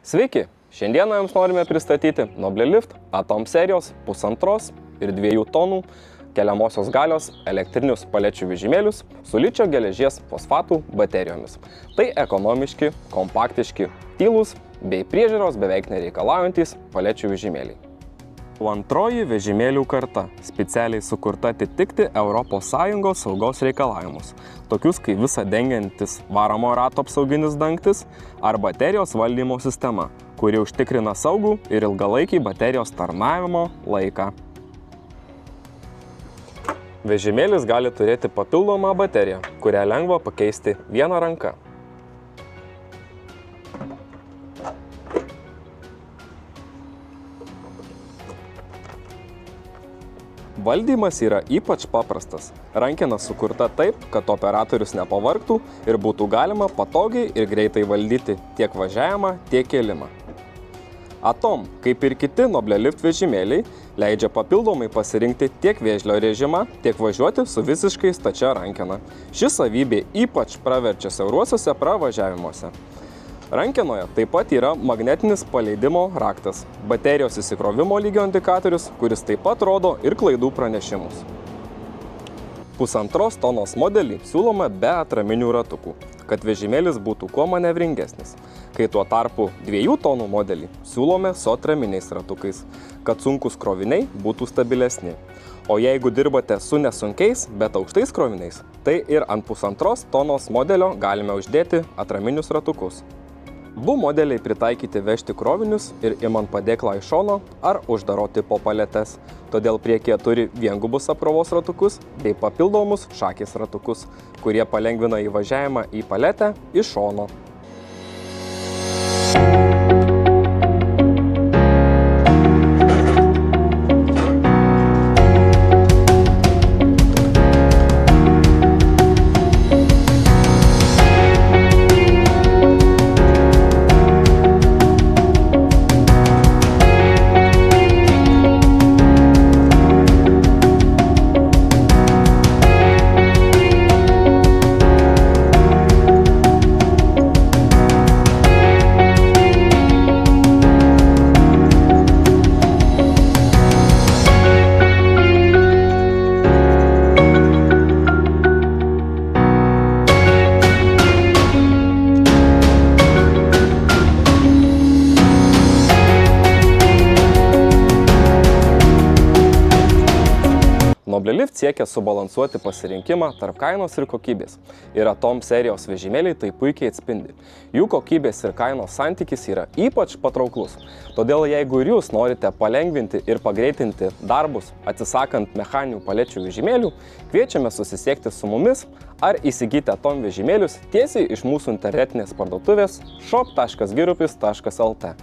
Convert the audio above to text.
Sveiki! Šiandieną jums norime pristatyti Noblelift Atom serijos 1,5 ir 2 tonų keliamosios galios elektrinius palečių vežimėlius su ličio geležies fosfatų baterijomis. Tai ekonomiški, kompaktiški, tylūs bei priežiūros beveik nereikalaujantis palečių vežimėliai. Antroji vežimėlių karta specialiai sukurta atitikti ES saugos reikalavimus, tokius kaip visą dengiantis varomo rato apsauginis dangtis ar baterijos valdymo sistema, kuri užtikrina saugų ir ilgalaikį baterijos tarnavimo laiką. Vežimėlis gali turėti papildomą bateriją, kurią lengva pakeisti viena ranka. Valdymas yra ypač paprastas. Rankena sukurta taip, kad operatorius nepavargtų ir būtų galima patogiai ir greitai valdyti tiek važiavimą, tiek kėlimą. Atom, kaip ir kiti Noblelift vežimėliai, leidžia papildomai pasirinkti tiek vėžlio režimą, tiek važiuoti su visiškai stačia rankena. Ši savybė ypač praverčia siauruosiuose pravažiavimuose. Rankenoje taip pat yra magnetinis paleidimo raktas, baterijos įsikrovimo lygio indikatorius, kuris taip pat rodo ir klaidų pranešimus. 1,5 tonos modelį siūlome be atraminių ratukų, kad vežimėlis būtų kuo manevringesnis, kai tuo tarpu 2 tonų modelį siūlome su atraminiais ratukais, kad sunkus kroviniai būtų stabilesni. O jeigu dirbate su nesunkiais, bet aukštais kroviniais, tai ir ant 1,5 tonos modelio galime uždėti atraminius ratukus. Abu modeliai pritaikyti vežti krovinius ir imant padėklą iš šono ar uždaroti po paletes, todėl priekyje turi viengubus apkrovos ratukus bei papildomus šakės ratukus, kurie palengvina įvažiavimą į paletę iš šono. Noblelift siekia subalansuoti pasirinkimą tarp kainos ir kokybės. Ir Atom serijos vežimėliai tai puikiai atspindi. Jų kokybės ir kainos santykis yra ypač patrauklus. Todėl jeigu ir jūs norite palengvinti ir pagreitinti darbus, atsisakant mechaninių palečių vežimėlių, kviečiame susisiekti su mumis ar įsigyti Atom vežimėlius tiesiai iš mūsų internetinės parduotuvės shop.girupis.lt.